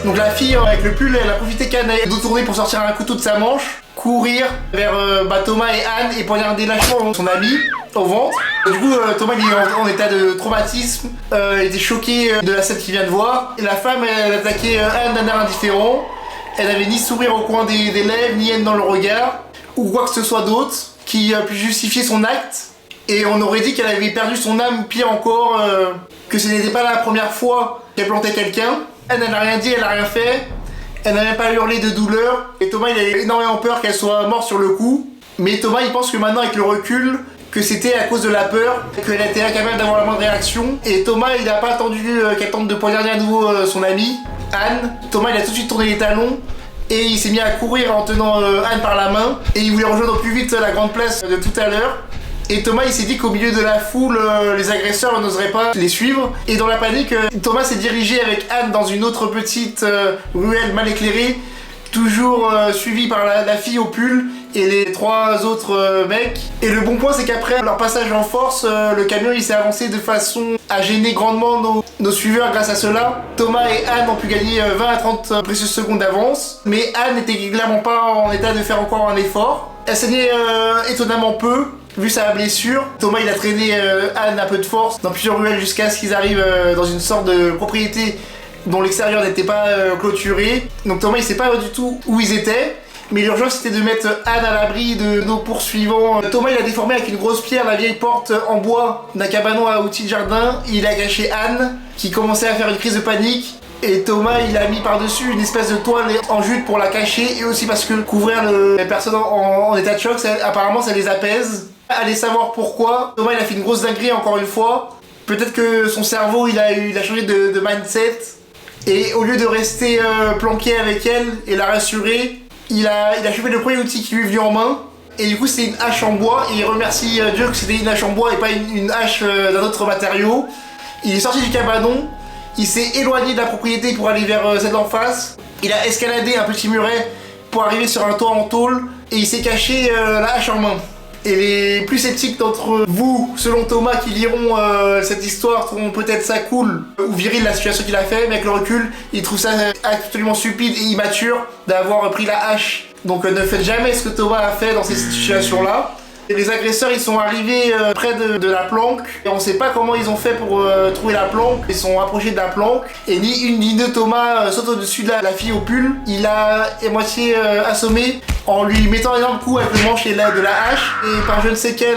Donc la fille avec le pull, elle a profité qu'Anne ait tourné pour sortir un couteau de sa manche, courir vers Thomas et Anne et poignarder lâchement son ami au ventre. Du coup Thomas il est en état de traumatisme, il était choqué de la scène qu'il vient de voir. Et la femme elle attaquait Anne d'un air indifférent, elle n'avait ni sourire au coin des lèvres, ni haine dans le regard, ou quoi que ce soit d'autre qui a pu justifier son acte. Et on aurait dit qu'elle avait perdu son âme, pire encore, que ce n'était pas la première fois qu'elle plantait quelqu'un. Elle n'a rien dit, elle n'a rien fait, elle n'a même pas hurlé de douleur. Et Thomas il a énormément peur qu'elle soit morte sur le coup. Mais Thomas il pense que maintenant avec le recul, que c'était à cause de la peur, qu'elle était incapable d'avoir la moindre réaction. Et Thomas il n'a pas attendu qu'elle tente de poignarder à nouveau son amie, Anne. Thomas il a tout de suite tourné les talons. Et il s'est mis à courir en tenant Anne par la main. Et il voulait rejoindre au plus vite la grande place de tout à l'heure. Et Thomas il s'est dit qu'au milieu de la foule, les agresseurs n'oseraient pas les suivre. Et dans la panique, Thomas s'est dirigé avec Anne dans une autre petite ruelle mal éclairée, toujours suivi par la fille au pull et les trois autres mecs. Et le bon point c'est qu'après leur passage en force, le camion il s'est avancé de façon à gêner grandement nos suiveurs. Grâce à cela, Thomas et Anne ont pu gagner 20 à 30 précieuses secondes d'avance. Mais Anne n'était clairement pas en état de faire encore un effort. Elle saignait étonnamment peu, vu sa blessure. Thomas il a traîné Anne à peu de force dans plusieurs ruelles jusqu'à ce qu'ils arrivent dans une sorte de propriété dont l'extérieur n'était pas clôturé. Donc Thomas il sait pas du tout où ils étaient. Mais l'urgence c'était de mettre Anne à l'abri de nos poursuivants. Thomas il a déformé avec une grosse pierre la vieille porte en bois d'un cabanon à outils de jardin. Il a caché Anne qui commençait à faire une crise de panique. Et Thomas il a mis par-dessus une espèce de toile en jute pour la cacher. Et aussi parce que couvrir les personnes en état de choc, apparemment ça les apaise. Allez savoir pourquoi. Thomas il a fait une grosse dinguerie encore une fois. Peut-être que son cerveau il a changé de mindset. Et au lieu de rester planqué avec elle et la rassurer, il a chopé le premier outil qui lui est venu en main. Et du coup c'est une hache en bois. Et il remercie Dieu que c'était une hache en bois et pas une hache d'un autre matériau. Il est sorti du cabanon. Il s'est éloigné de la propriété pour aller vers celle d'en face. Il a escaladé un petit muret pour arriver sur un toit en tôle. Et il s'est caché la hache en main. Et les plus sceptiques d'entre vous, selon Thomas, qui liront cette histoire, trouveront peut-être ça cool ou viril la situation qu'il a fait, mais avec le recul, ils trouvent ça absolument stupide et immature d'avoir pris la hache. Donc ne faites jamais ce que Thomas a fait dans ces situations-là. Et les agresseurs ils sont arrivés près de la planque et on sait pas comment ils ont fait pour trouver la planque. Ils sont approchés de la planque et ni une ni deux Thomas saute au-dessus de la fille au pull. Il a à moitié assommé en lui mettant un énorme coup avec le manche et de la hache. Et par je ne sais quel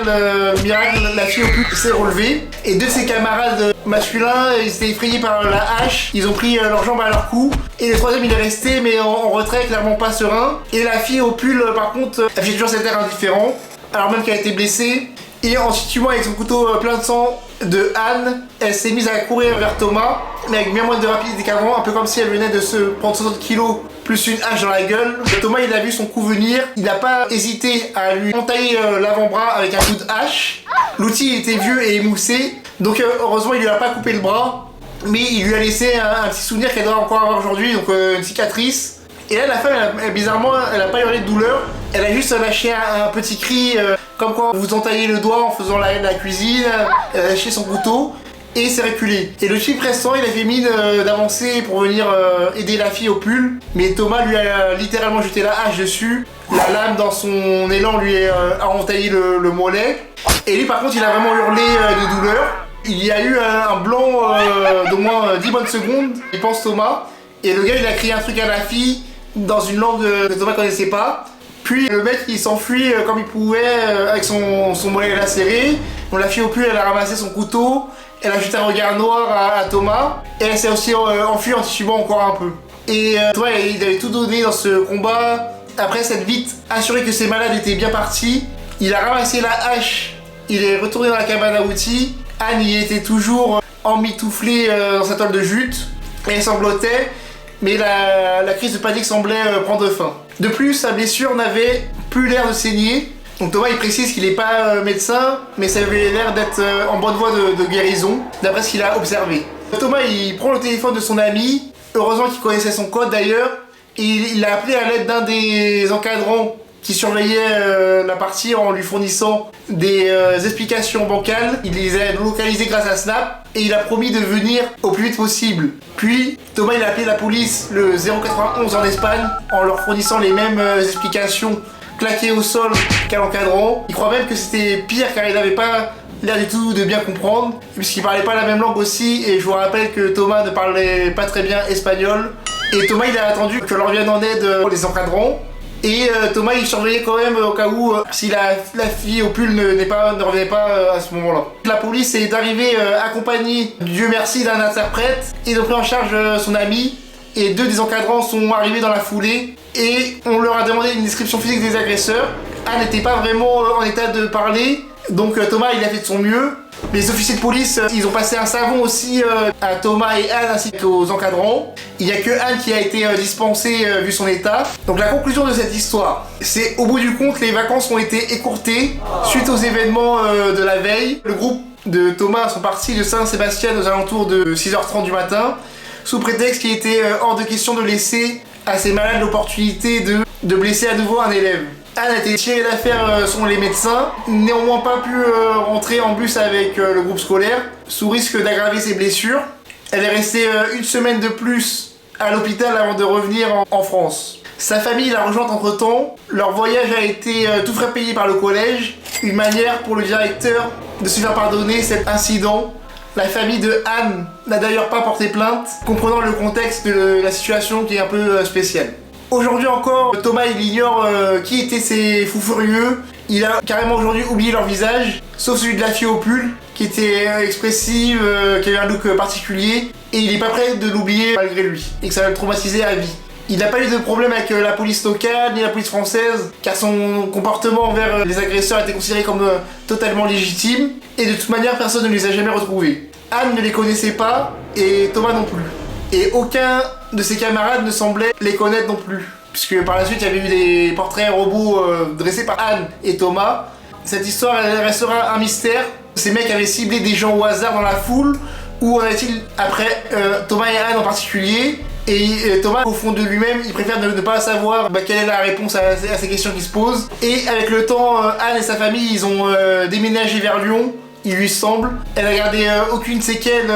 miracle, la fille au pull s'est relevée. Et deux de ses camarades masculins, ils étaient effrayés par la hache. Ils ont pris leurs jambes à leur cou. Et le troisième il est resté mais en retrait, clairement pas serein. Et la fille au pull par contre, elle fait toujours cet air indifférent. Alors même qu'elle a été blessée, et en situant avec son couteau plein de sang de Anne, elle s'est mise à courir vers Thomas, mais avec bien moins de rapidité qu'avant, un peu comme si elle venait de se prendre 60 kilos plus une hache dans la gueule. Thomas il a vu son coup venir, il n'a pas hésité à lui entailler l'avant-bras avec un coup de hache. L'outil était vieux et émoussé, donc heureusement il lui a pas coupé le bras, mais il lui a laissé un petit souvenir qu'elle doit encore avoir aujourd'hui, donc une cicatrice. Et là la femme, bizarrement, elle a pas hurlé de douleur, elle a juste lâché un petit cri, comme quand vous entaillez le doigt en faisant la cuisine, elle a lâché son couteau et s'est reculée. Et le type restant, il a fait mine d'avancer pour venir aider la fille au pull, mais Thomas lui a littéralement jeté la hache dessus, la lame dans son élan lui a entaillé le mollet, et lui par contre il a vraiment hurlé de douleur. Il y a eu un blanc d'au moins 10 bonnes secondes, il pense Thomas, et le gars il a crié un truc à la fille, dans une langue que Thomas connaissait pas. Puis le mec il s'enfuit comme il pouvait avec son mollet lacéré. Donc la fille au pull elle a ramassé son couteau, elle a jeté un regard noir à Thomas et elle s'est aussi enfuie en titubant encore un peu. Et Thomas il avait tout donné dans ce combat. Après s'être vite assuré que ses malades étaient bien partis, il a ramassé la hache, il est retourné dans la cabane à outils. Anne y était toujours emmitouflée dans sa toile de jute et elle sanglotait. Mais la crise de panique semblait prendre fin. De plus, sa blessure n'avait plus l'air de saigner. Donc Thomas il précise qu'il n'est pas médecin, mais ça avait l'air d'être en bonne voie de guérison, d'après ce qu'il a observé. Thomas il prend le téléphone de son ami, heureusement qu'il connaissait son code d'ailleurs, et il a appelé à l'aide d'un des encadrants qui surveillait la partie en lui fournissant des explications bancales. Il les a localisées grâce à Snap et il a promis de venir au plus vite possible. Puis Thomas il a appelé la police, le 091 en Espagne, en leur fournissant les mêmes explications claquées au sol qu'à l'encadrant. Il croit même que c'était pire car il n'avait pas l'air du tout de bien comprendre, puisqu'il parlait pas la même langue aussi, et je vous rappelle que Thomas ne parlait pas très bien espagnol. Et Thomas il a attendu que leur vienne en aide les encadrants. Et Thomas il surveillait quand même au cas où si la fille au pull ne revenait pas à ce moment-là. La police est arrivée accompagnée, Dieu merci, d'un interprète. Ils ont pris en charge son ami et 2 des encadrants sont arrivés dans la foulée. Et on leur a demandé une description physique des agresseurs. Anne n'était pas vraiment en état de parler, donc Thomas il a fait de son mieux. Les officiers de police, ils ont passé un savon aussi à Thomas et Anne ainsi qu'aux encadrants. Il n'y a que Anne qui a été dispensée vu son état. Donc la conclusion de cette histoire, c'est au bout du compte, les vacances ont été écourtées suite aux événements de la veille. Le groupe de Thomas sont partis de Saint-Sébastien aux alentours de 6h30 du matin, sous prétexte qu'il était hors de question de laisser à ces malades l'opportunité de blesser à nouveau un élève. Anne a été tirée d'affaire selon les médecins, néanmoins pas pu rentrer en bus avec le groupe scolaire, sous risque d'aggraver ses blessures. Elle est restée 1 semaine de plus à l'hôpital avant de revenir en France. Sa famille l'a rejointe entre temps, leur voyage a été tout frais payé par le collège, une manière pour le directeur de se faire pardonner cet incident. La famille de Anne n'a d'ailleurs pas porté plainte, comprenant le contexte de la situation qui est un peu spéciale. Aujourd'hui encore, Thomas il ignore qui étaient ces fous furieux. Il a carrément aujourd'hui oublié leur visage, sauf celui de la fille au pull, qui était expressive, qui avait un look particulier, et il n'est pas prêt de l'oublier malgré lui, et que ça va le traumatiser à vie. Il n'a pas eu de problème avec la police locale ni la police française, car son comportement envers les agresseurs était considéré comme totalement légitime, et de toute manière personne ne les a jamais retrouvés. Anne ne les connaissait pas, et Thomas non plus. Et aucun de ses camarades ne semblait les connaître non plus. Puisque par la suite, il y avait eu des portraits robots dressés par Anne et Thomas. Cette histoire, elle restera un mystère. Ces mecs avaient ciblé des gens au hasard dans la foule. Où en est-il après Thomas et Anne en particulier? Et Thomas, au fond de lui-même, il préfère ne pas savoir quelle est la réponse à ces questions qui se posent. Et avec le temps, Anne et sa famille, ils ont déménagé vers Lyon, il lui semble. Elle a gardé aucune séquelle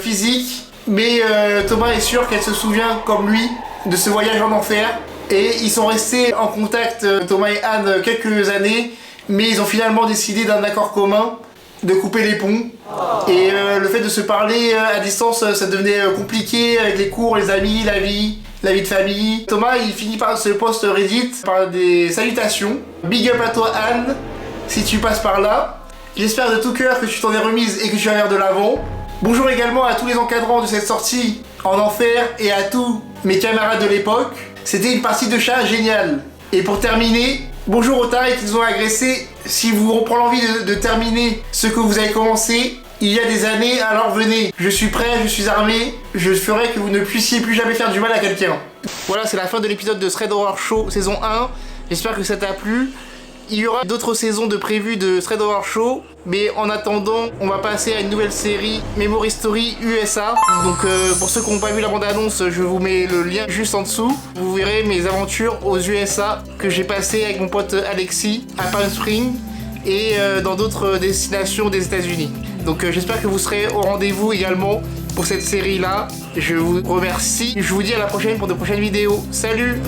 physique. Mais Thomas est sûr qu'elle se souvient, comme lui, de ce voyage en enfer. Et ils sont restés en contact, Thomas et Anne, quelques années. Mais ils ont finalement décidé d'un accord commun de couper les ponts. Et le fait de se parler à distance, ça devenait compliqué avec les cours, les amis, la vie de famille. Thomas, il finit par ce post Reddit par des salutations. Big up à toi Anne, si tu passes par là. J'espère de tout cœur que tu t'en es remise et que tu vas vers de l'avant. Bonjour également à tous les encadrants de cette sortie en enfer et à tous mes camarades de l'époque. C'était une partie de chat géniale. Et pour terminer, bonjour aux tarés qui nous ont agressés. Si vous reprend l'envie de terminer ce que vous avez commencé il y a des années, alors venez. Je suis prêt, je suis armé. Je ferai que vous ne puissiez plus jamais faire du mal à quelqu'un. Voilà, c'est la fin de l'épisode de Thread Horror Show saison 1. J'espère que ça t'a plu. Il y aura d'autres saisons de prévues de Thread Horror Show, mais en attendant, on va passer à une nouvelle série Memory Story USA. Donc pour ceux qui n'ont pas vu la bande-annonce, je vous mets le lien juste en dessous. Vous verrez mes aventures aux USA que j'ai passées avec mon pote Alexis à Palm Springs et dans d'autres destinations des États-Unis. Donc j'espère que vous serez au rendez-vous également pour cette série-là. Je vous remercie. Je vous dis à la prochaine pour de prochaines vidéos. Salut!